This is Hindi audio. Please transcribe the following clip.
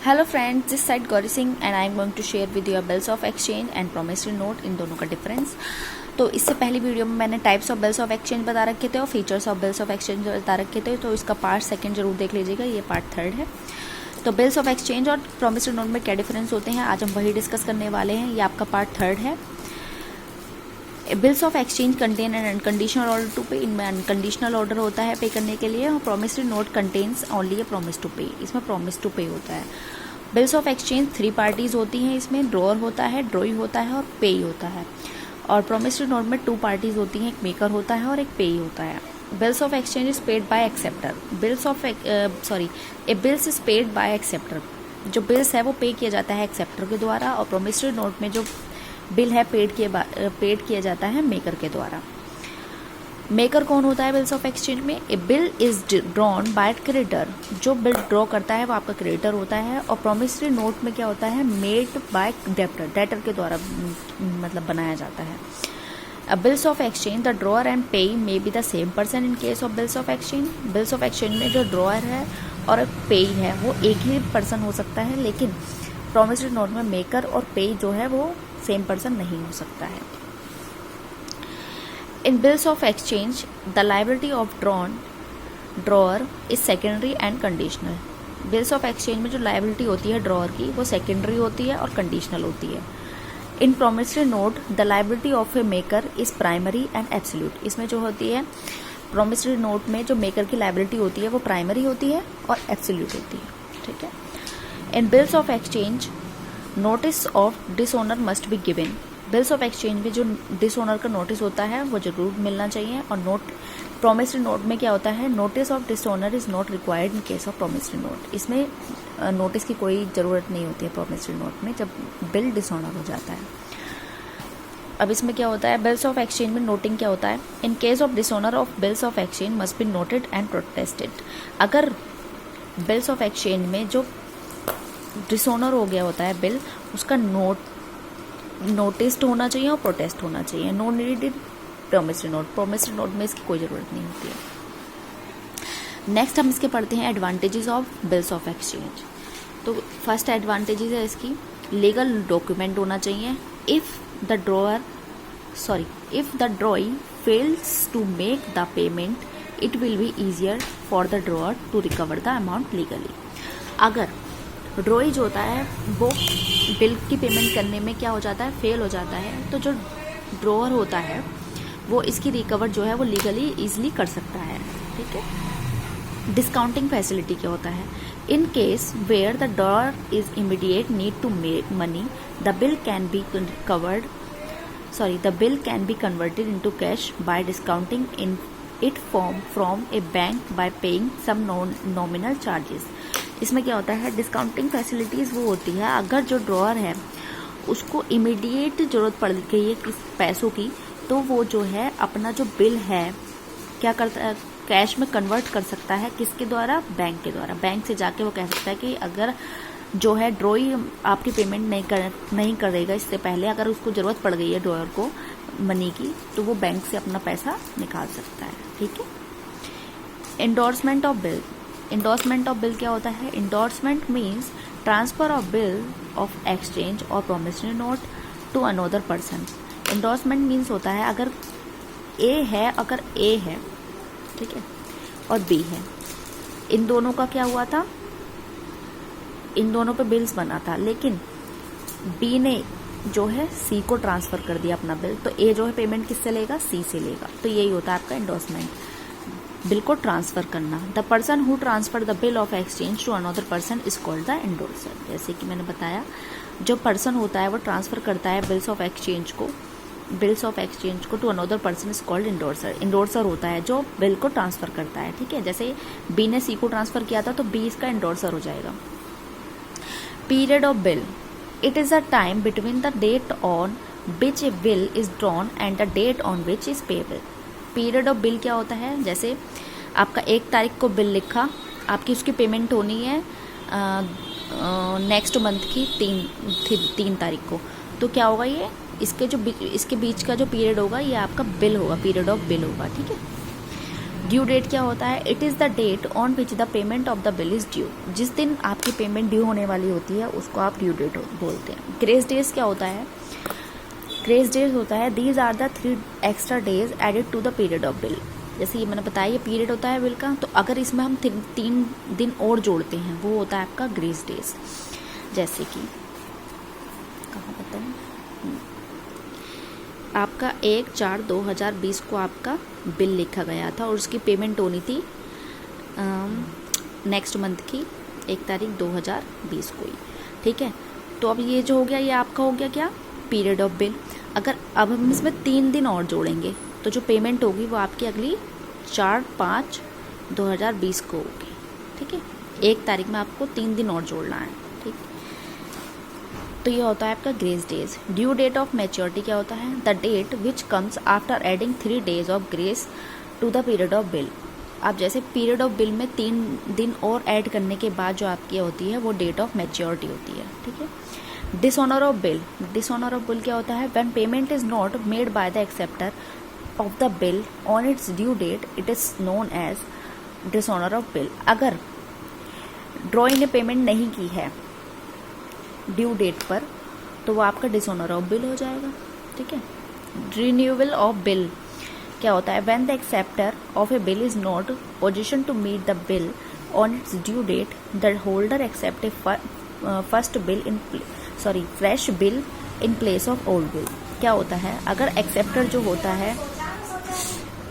Hello friends, this side Gauri Singh and I am going to share with your bills of exchange and promissory note, इन दोनों का डिफरेंस। तो इससे पहली वीडियो में मैंने types of bills of exchange बता रखे थे और features of bills of exchange बता रखे थे, तो इसका पार्ट सेकंड जरूर देख लीजिएगा, ये पार्ट थर्ड है। तो बिल्स ऑफ एक्सचेंज और प्रोमिसरी नोट में क्या डिफरेंस होते हैं, आज हम वही डिस्कस करने वाले हैं। ये आपका पार्ट थर्ड है। Bills of exchange contain an unconditional order to pay, इनमें अनकंडीशनल ऑर्डर होता है पे करने के लिए, और promissory note contains only a promise to pay, इसमें प्रॉमिस टू पे होता है। बिल्स ऑफ एक्सचेंज 3 पार्टीज होती हैं, इसमें ड्रॉअर होता है, ड्रॉई होता है और पेई होता है। और प्रोमिसरी नोट में 2 पार्टीज होती हैं, एक मेकर होता है और एक पेई होता है। Bills of exchange is paid by acceptor. Bills is paid by acceptor. जो बिल्स है वो पे किया जाता है एक्सेप्टर के द्वारा, और प्रोमिसरी नोट में जो बिल है पेड किया जाता है मेकर के द्वारा। मेकर कौन होता है बिल्स ऑफ एक्सचेंज में? A bill is drawn by creditor. जो बिल ड्रॉ करता है वो आपका क्रेडिटर होता है। और प्रोमिसरी नोट में क्या होता है? मेड बाय डेब्टर, डेटर के द्वारा मतलब बनाया जाता है। Bills of exchange, the drawer and पेई may be the same person in case of bills of exchange. Bills of exchange में जो ड्रॉअर है और पेई है वो एक ही पर्सन हो सकता है, लेकिन प्रोमिसरी नोट में मेकर और पेई जो है वो सेम पर्सन नहीं हो सकता है। In bills of exchange, the liability of drawer is secondary and conditional. Bills of exchange में जो liability होती है ड्रॉअर की वो secondary होती है और conditional होती है। In promissory note, the liability of a maker is primary and absolute. इसमें जो होती है promissory note में जो maker की liability होती है वो primary होती है और absolute होती है, ठीक है। In bills of exchange, notice of dishonor must be given. Bills of exchange में जो डिसऑनर का नोटिस होता है वो जरूर मिलना चाहिए। और प्रोमिसरी नोट में क्या होता है? Notice of dishonour is not required in case of promissory note. इसमें नोटिस की कोई ज़रूरत नहीं होती है प्रोमिसरी नोट में जब बिल डिसऑनर हो जाता है। अब इसमें क्या होता है? बिल्स ऑफ एक्सचेंज में नोटिंग क्या होता है? In case of dishonour of bills of exchange must be noted and protested. अगर बिल्स ऑफ एक्सचेंज में जो डिसऑनर हो गया होता है बिल, उसका नोटिस होना चाहिए और प्रोटेस्ट होना चाहिए। No needed promissory note. Promissory note में इसकी कोई ज़रूरत नहीं होती है। नेक्स्ट हम इसके पढ़ते हैं advantages of bills of exchange. तो फर्स्ट एडवांटेजेस है इसकी, लीगल डॉक्यूमेंट होना चाहिए। If the drawee fails to make the payment, it will be easier for the drawer to recover the amount legally. अगर ड्रॉई जो होता है वो बिल की पेमेंट करने में क्या हो जाता है? फेल हो जाता है, तो जो ड्रॉअर होता है वो इसकी रिकवर जो है वो लीगली ईजिली कर सकता है, ठीक है। डिस्काउंटिंग फैसिलिटी क्या होता है? In case where the drawer is immediate need to make money, the bill can be converted into cash by discounting in it from a bank by paying some nominal charges. इसमें क्या होता है? डिस्काउंटिंग फैसिलिटीज़ वो होती है अगर जो ड्रॉअर है उसको इमीडिएट ज़रूरत पड़ गई है किस पैसों की, तो वो जो है अपना जो बिल है क्या करता है? कैश में कन्वर्ट कर सकता है। किसके द्वारा? बैंक के द्वारा। बैंक से जाके वो कह सकता है कि अगर जो है ड्रॉई आपकी पेमेंट नहीं करेगा इससे पहले, अगर उसको ज़रूरत पड़ गई है ड्रॉअर को मनी की, तो वो बैंक से अपना पैसा निकाल सकता है, ठीक है। Endorsement of bill. Endorsement of bill क्या होता है? Endorsement means transfer of bill of exchange और promissory note to another person. Endorsement means होता है अगर ए है, ठीक है, और बी है, इन दोनों का क्या हुआ था? इन दोनों पे बिल्स बना था, लेकिन बी ने जो है सी को ट्रांसफर कर दिया अपना बिल, तो ए जो है पेमेंट किससे लेगा? सी से लेगा। तो यही होता है आपका इंडोर्समेंट, बिल को ट्रांसफर करना। The person who transfer the bill of exchange to another person is called the endorser. जैसे कि मैंने बताया, जो पर्सन होता है वो ट्रांसफर करता है बिल्स ऑफ एक्सचेंज को to another person is called endorser. Endorser होता है जो बिल को ट्रांसफर करता है, ठीक है। जैसे बी ने सी को ट्रांसफर किया था तो बी इसका एंडोर्सर हो जाएगा। Period of bill, it is a time between the date on which a bill is drawn and the date on which is payable. Period of bill क्या होता है? जैसे आपका 1 तारीख को बिल लिखा, आपकी उसकी पेमेंट होनी है नेक्स्ट मंथ की 3 तारीख को, तो क्या होगा? ये इसके बीच का जो पीरियड होगा ये आपका बिल होगा, पीरियड ऑफ बिल होगा, ठीक है। ड्यू डेट क्या होता है? It is the date on which the payment of the bill is due. जिस दिन आपकी पेमेंट ड्यू होने वाली होती है उसको आप ड्यू डेट बोलते हैं। ग्रेस डेज क्या होता है? ग्रेस डेज होता है these are the 3 extra days added to the period of bill. जैसे ये मैंने बताया ये पीरियड होता है बिल का, तो अगर इसमें हम 3 दिन और जोड़ते हैं वो होता है आपका ग्रेस डेज। जैसे कि कहाँ बताऊँ, आपका 1/4/2020 को आपका बिल लिखा गया था और उसकी पेमेंट होनी थी नेक्स्ट मंथ की 1 तारीख 2020 को ही, ठीक है। तो अब ये जो हो गया ये आपका हो गया क्या? Period of bill. अगर अब हम इसमें 3 दिन और जोड़ेंगे तो जो पेमेंट होगी वो आपकी अगली 4/5/2020 को होगी, ठीक है। 1 तारीख में आपको 3 दिन और जोड़ना है, ठीक। तो ये होता है आपका grace days. Due date of maturity क्या होता है? The date which comes after adding 3 days of grace to the period of bill. आप जैसे पीरियड ऑफ बिल में 3 दिन और ऐड करने के बाद जो आपकी होती है वो डेट ऑफ मैच्योरिटी होती है, ठीक है। Dishonour of bill. Dishonour of bill क्या होता है? When payment is not made by the acceptor of the bill on its due date it is known as dishonour of bill. अगर ड्रॉई ने पेमेंट नहीं की है ड्यू डेट पर तो वो आपका डिसऑनर ऑफ बिल हो जाएगा, ठीक है। रिन्यूअल ऑफ बिल क्या होता है? When the acceptor of a bill is not position to meet the bill on its due date the holder accept a fresh bill in place of old bill. क्या होता है? अगर एक्सेप्टर जो होता है